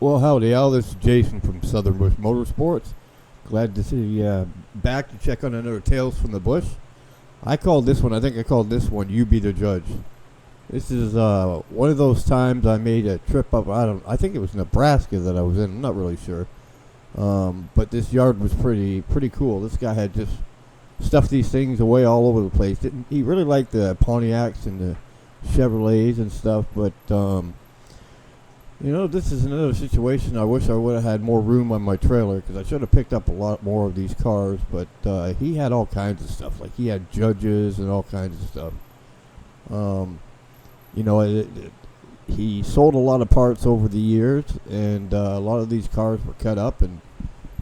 Well, howdy, Al. This is Jason from Southern Bush Motorsports. Glad to see you back to check on another Tales from the Bush. I think I called this one You Be the Judge. This is one of those times I made a trip up, I think it was Nebraska that I was in, I'm not really sure. But this yard was pretty cool. This guy had just stuffed these things away all over the place. He really liked the Pontiacs and the Chevrolets and stuff, but this is another situation. I wish I would have had more room on my trailer because I should have picked up a lot more of these cars. But he had all kinds of stuff. Like he had judges and all kinds of stuff. Um, he sold a lot of parts over the years, and a lot of these cars were cut up and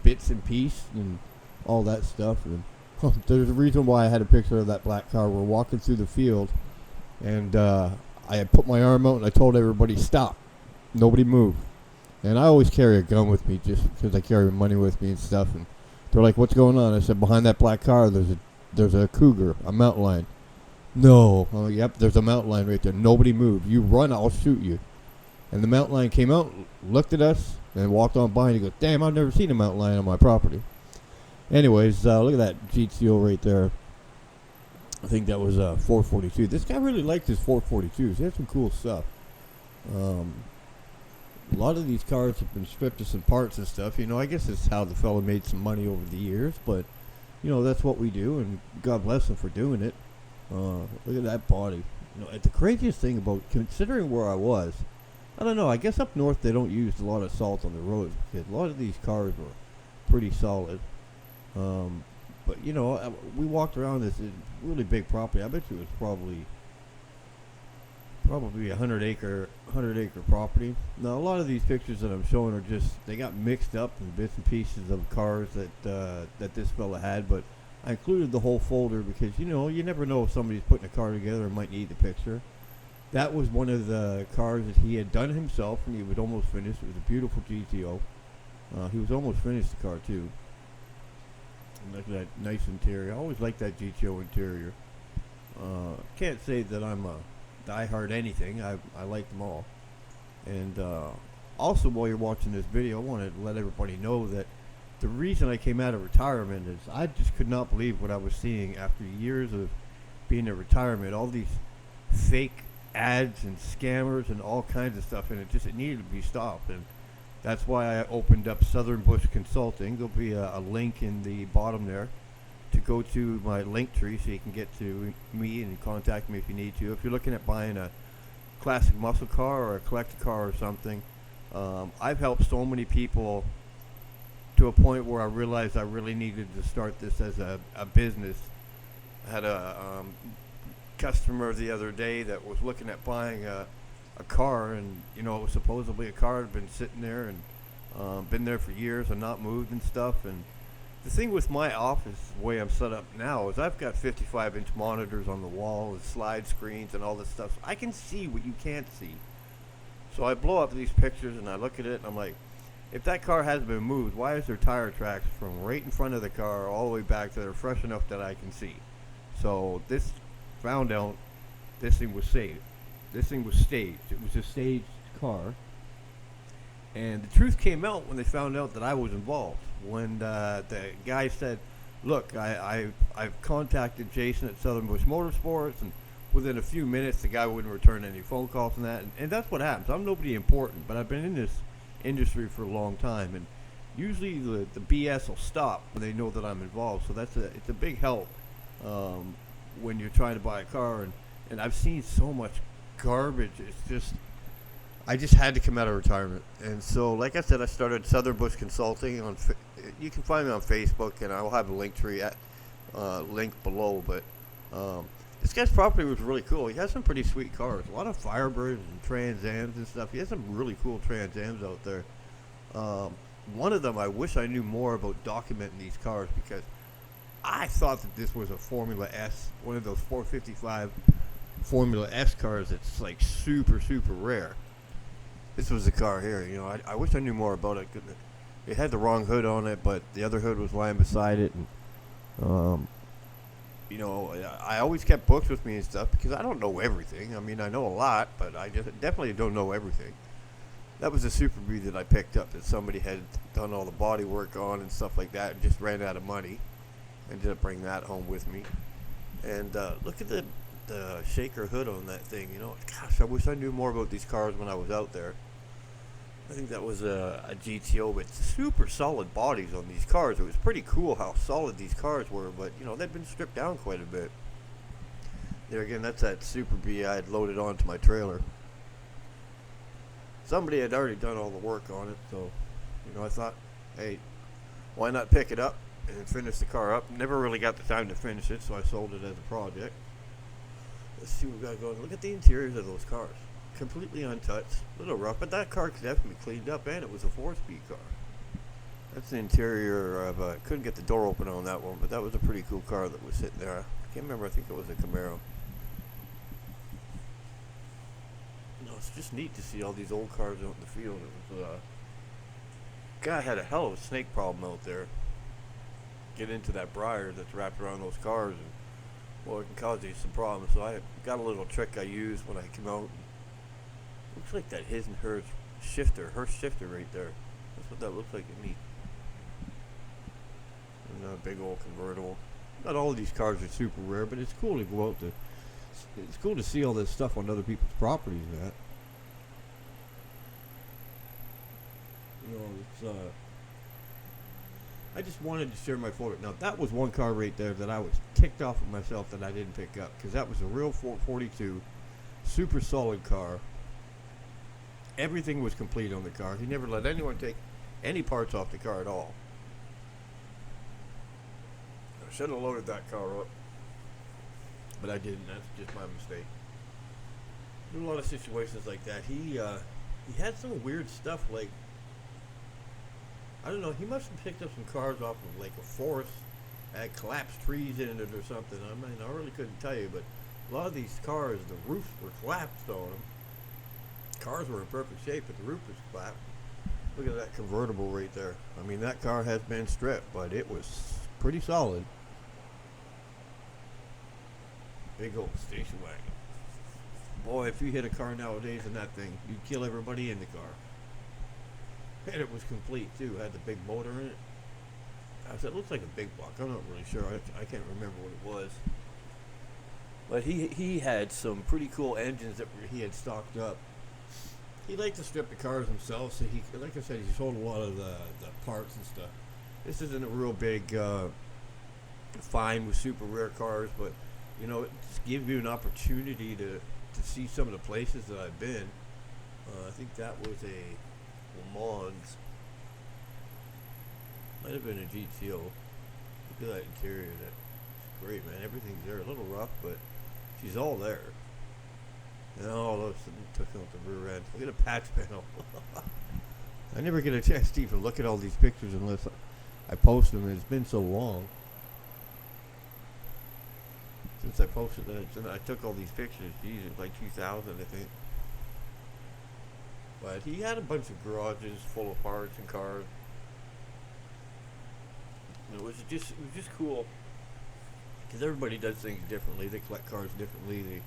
bits and pieces and all that stuff. And there's a reason why I had a picture of that black car. We're walking through the field, and I had put my arm out and I told everybody stop. Nobody moved. And I always carry a gun with me just because I carry money with me and stuff. And they're like, what's going on? I said, behind that black car, there's a cougar, a mountain lion. No. Oh, yep, there's a mountain lion right there. Nobody moved. You run, I'll shoot you. And the mountain lion came out, looked at us, and walked on by. And he goes, damn, I've never seen a mountain lion on my property. Anyways, look at that GTO right there. I think that was a 442. This guy really liked his 442s. He had some cool stuff. A lot of these cars have been stripped of some parts and stuff. I guess it's how the fella made some money over the years, but, that's what we do, and God bless him for doing it. Look at that body. The craziest thing about, considering where I was, I don't know, I guess up north they don't use a lot of salt on the roads, because a lot of these cars were pretty solid. But, we walked around this really big property. I bet you it was probably a 100 acre property. Now a lot of these pictures that I'm showing are just, they got mixed up in bits and pieces of cars that this fella had, but I included the whole folder because you never know if somebody's putting a car together and might need the picture. That was one of the cars that he had done himself and he was almost finished. It was a beautiful GTO. He was almost finished the car too. And look at that nice interior. I always like that GTO interior. Can't say that I'm a diehard anything. I like them all. And also, while you're watching this video, I want to let everybody know that the reason I came out of retirement is I just could not believe what I was seeing after years of being in retirement. All these fake ads and scammers and all kinds of stuff, and it needed to be stopped. And that's why I opened up Southern Bush Consulting. There'll be a link in the bottom there to go to my link tree so you can get to me and contact me if you need to. If you're looking at buying a classic muscle car or a collector car or something, I've helped so many people to a point where I realized I really needed to start this as a business. I had a customer the other day that was looking at buying a car, and it was supposedly a car that had been sitting there and been there for years and not moved and stuff. And the thing with my office, the way I'm set up now, is I've got 55-inch monitors on the wall and slide screens and all this stuff. So I can see what you can't see. So I blow up these pictures and I look at it and I'm like, if that car hasn't been moved, why is there tire tracks from right in front of the car all the way back that are fresh enough that I can see? So this found out this thing was saved. This thing was staged. It was a staged car. And the truth came out when they found out that I was involved. When the guy said, look, I've contacted Jason at Southern Bush Motorsports, and within a few minutes the guy wouldn't return any phone calls and that. And that's what happens. I'm nobody important, but I've been in this industry for a long time. And usually the BS will stop when they know that I'm involved. So it's a big help when you're trying to buy a car. And I've seen so much garbage. I just had to come out of retirement. And so, like I said, I started Southern Bush Consulting. You can find me on Facebook, and I will have a link tree link below. But this guy's property was really cool. He has some pretty sweet cars. A lot of Firebirds and Trans Ams and stuff. He has some really cool Trans Ams out there. One of them, I wish I knew more about documenting these cars, because I thought that this was a Formula S, one of those 455 Formula S cars that's like super, super rare. This was the car here. I wish I knew more about it. It had the wrong hood on it, but the other hood was lying beside it. And, I always kept books with me and stuff because I don't know everything. I mean, I know a lot, but I just definitely don't know everything. That was a Super Bee that I picked up that somebody had done all the body work on and stuff like that and just ran out of money. Ended up bringing that home with me. And look at the shaker hood on that thing. You know, gosh, I wish I knew more about these cars when I was out there. I think that was a GTO, but super solid bodies on these cars. It was pretty cool how solid these cars were, but you know, they've been stripped down quite a bit. There again, that's that Super Bee I had loaded onto my trailer. Somebody had already done all the work on it, so you know, I thought, hey, why not pick it up and finish the car up? Never really got the time to finish it, so I sold it as a project. Let's see what we got going. Look at the interiors of those cars. Completely untouched. A little rough, but that car could definitely be cleaned up, and it was a 4-speed car. That's the interior of couldn't get the door open on that one, but that was a pretty cool car that was sitting there. I can't remember, I think it was a Camaro. No, it's just neat to see all these old cars out in the field. It was, guy had a hell of a snake problem out there. Get into that briar that's wrapped around those cars, and well, it can cause you some problems. So I got a little trick I used when I came out. Looks like that his and hers shifter, right there. That's what that looks like to me. And a big old convertible. Not all of these cars are super rare, but it's cool to go out to. It's cool to see all this stuff on other people's properties. That. You know, it's I just wanted to share my photo. Now that was one car right there that I was ticked off of myself that I didn't pick up, because that was a real 442, super solid car. Everything was complete on the car. He never let anyone take any parts off the car at all. I should have loaded that car up, but I didn't. That's just my mistake. There's a lot of situations like that. He had some weird stuff, like, I don't know, he must have picked up some cars off of like a forest, had collapsed trees in it or something. I mean, I really couldn't tell you, but a lot of these cars, the roofs were collapsed on them. Cars were in perfect shape, but the roof was collapsed. Look at that convertible right there. I mean, that car has been stripped, but it was pretty solid. Big old station wagon. Boy, if you hit a car nowadays in that thing, you'd kill everybody in the car. And it was complete too. It had the big motor in it. I said, it looks like a big block. I'm not really sure. I can't remember what it was. But he had some pretty cool engines that he had stocked up. He liked to strip the cars himself, so he, like I said, he sold a lot of the parts and stuff. This isn't a real big find with super rare cars, but you know, it just gives you an opportunity to see some of the places that I've been. I think that was a Le Mans. Might have been a GTO. Look at that interior. That's great, man. Everything's there. A little rough, but she's all there. And all those took out the rear end. Look at the patch panel. I never get a chance to even look at all these pictures unless I post them. It's been so long since I posted that. I took all these pictures. Geez, it was like 2000, I think. But he had a bunch of garages full of parts and cars. And it was just cool, because everybody does things differently. They collect cars differently. They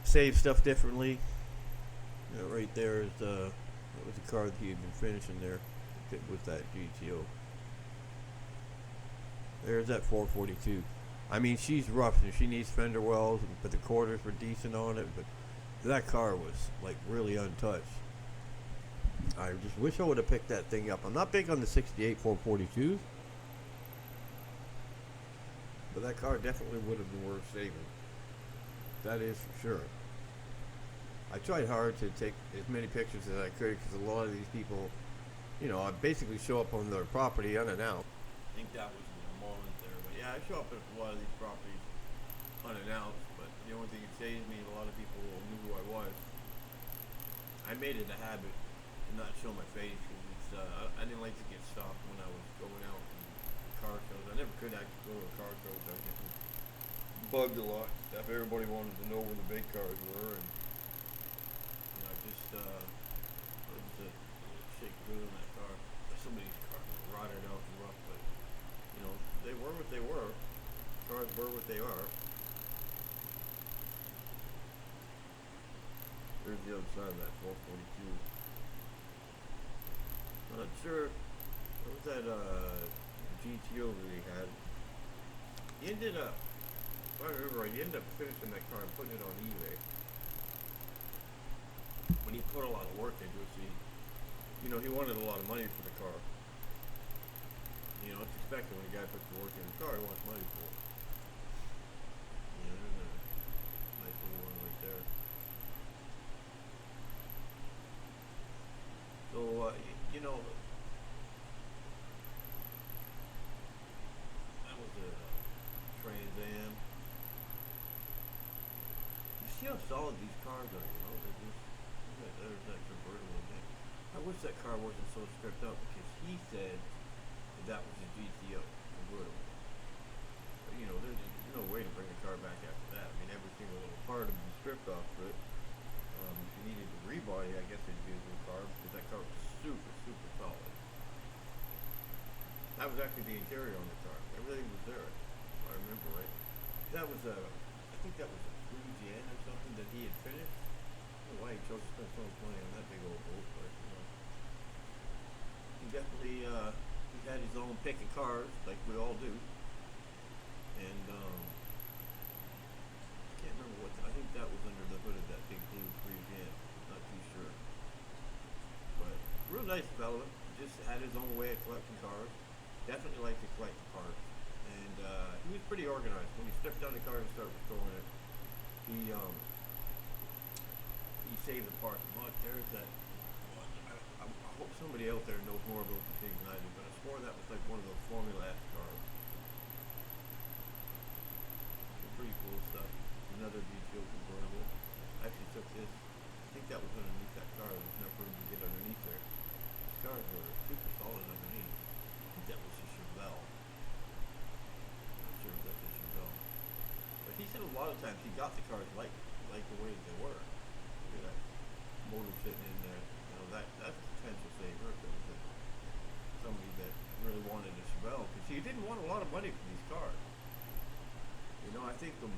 save stuff differently. You know, right there is that was the car that he had been finishing there. It was that GTO. There's that 442. I mean, she's rough and she needs fender wells, but the quarters were decent on it. But that car was like really untouched. I just wish I would have picked that thing up. I'm not big on the 68 442s, but that car definitely would have been worth saving. That is for sure. I tried hard to take as many pictures as I could, because a lot of these people, you know, I basically show up on their property unannounced. I think that was the moment there, but yeah, I show up at a lot of these properties unannounced, but the only thing that saved me, a lot of people knew who I was. I made it a habit to not show my face, because I didn't like to get stopped when I was going out in car shows. I never could actually go to a car show without getting bugged a lot. Everybody wanted to know where the big cars were, and you know, I just shake good on that car. Some of these cars were rotted out and rough, but you know, they were what they were. Cars were what they are. There's the other side of that 442. I'm not sure. What was that GTO that he had? He ended up, if I remember right, he ended up finishing that car and putting it on eBay. When he put a lot of work into it, see, he wanted a lot of money for the car. It's expected when a guy puts the work in the car, he wants money for it. There's a nice little one right there. So, that was a Trans Am. You see how solid these cars are, they're just, there's that convertible thing. I wish that car wasn't so stripped out because he said that was a GTO convertible. But, there's no way to bring a car back after that. I mean, every single little part would be stripped off of it. If you needed to rebody, I guess it'd be a new car because that car was super, super solid. That was actually the interior on the car. Everything was there, if I remember right. That was I think that was a Louisiana or something that he had finished. I don't know why he chose to spend so much money on that big old boat, but he definitely he had his own pick of cars, like we all do. And I can't remember I think that was under the hood of that big blue Parisienne. Not too sure. But real nice fella. Just had his own way of collecting cars. Definitely liked to collect the parts. And he was pretty organized. When he stripped down the car and started restoring it, he saved the parts. Look, there's that. I hope somebody out there knows more about the thing than I do, but I swore that was like one of those Formula S cars. Some pretty cool stuff. Another GTO convertible. I actually took this. I think that was underneath that car. There was enough room to get underneath there. These cars were super solid underneath. I think that was a Chevelle. Not sure if that's a Chevelle. But he said a lot of times he got the cars like the way they were. Look at that motor sitting in there. That's a potential saver if it was somebody that really wanted a Chevelle, because he didn't want a lot of money for these cars. I think the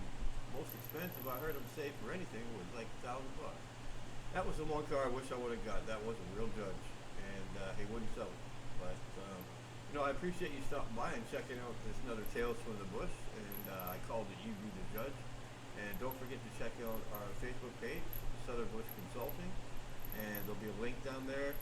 most expensive I heard him say for anything was like $1,000. That was the one car I wish I would have got. That was a real judge, and he wouldn't sell it. But I appreciate you stopping by and checking out this another Tales from the Bush, and I called it You Be the Judge. And don't forget to check out our Facebook page, Southern Bush Consulting, and there'll be a link down there